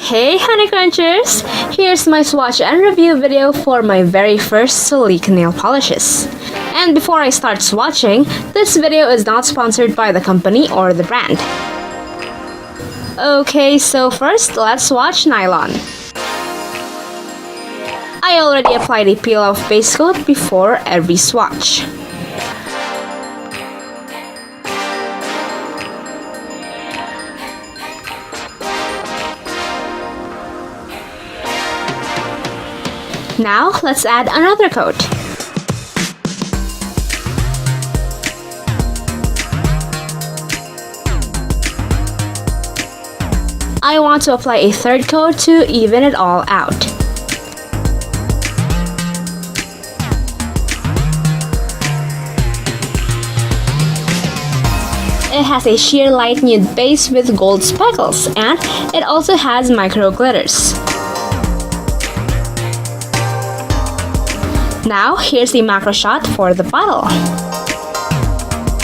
Hey honeycrunchers! Here's my swatch and review video for my very first Solique nail polishes. And before I start swatching, this video is not sponsored by the company or the brand. Okay, so first let's swatch Nylon. I already applied a peel-off base coat before every swatch. Now, let's add another coat. I want to apply a third coat to even it all out. It has a sheer light nude base with gold speckles, and it also has micro glitters. Now, here's a macro shot for the bottle.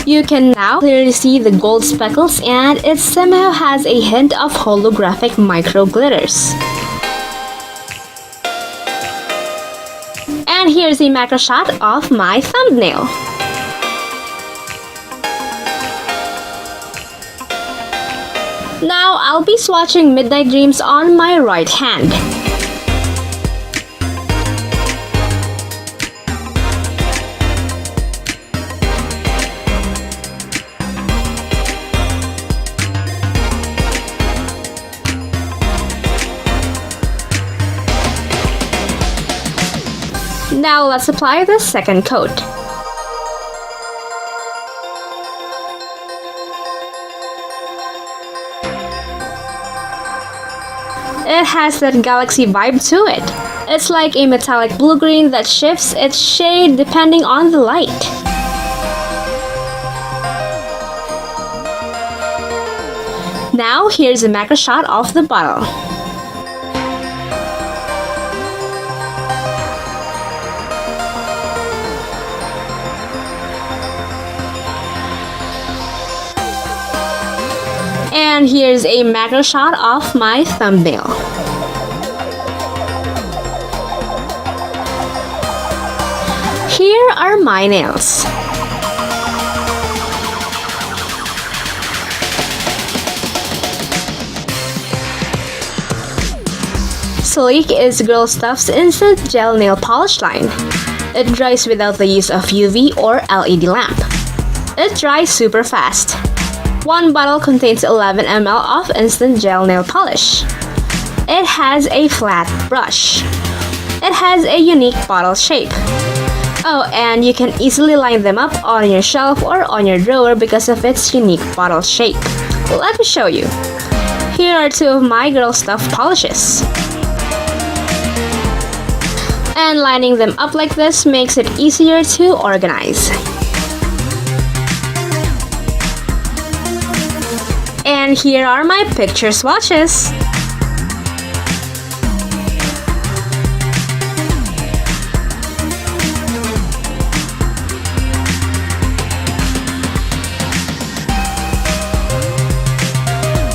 You can now clearly see the gold speckles, and it somehow has a hint of holographic micro glitters. And here's a macro shot of my thumbnail. Now, I'll be swatching Midnight Dreams on my right hand. Now let's apply the second coat. It has that galaxy vibe to it. It's like a metallic blue-green that shifts its shade depending on the light. Now here's a macro shot of the bottle. And here's a macro shot of my thumbnail. Here are my nails. Solique is Girl Stuff's Instant Gel Nail Polish line. It dries without the use of UV or LED lamp. It dries super fast. One bottle contains 11 ml of instant gel nail polish. It has a flat brush. It has a unique bottle shape. Oh, and you can easily line them up on your shelf or on your drawer because of its unique bottle shape. Let me show you. Here are two of my Girl Stuff polishes. And lining them up like this makes it easier to organize. And here are my picture swatches.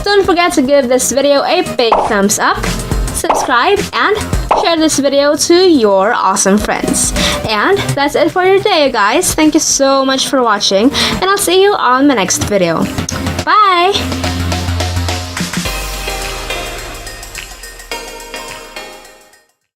Don't forget to give this video a big thumbs up, subscribe, and share this video to your awesome friends. And that's it for today, guys. Thank you so much for watching, and I'll see you on my next video. Bye!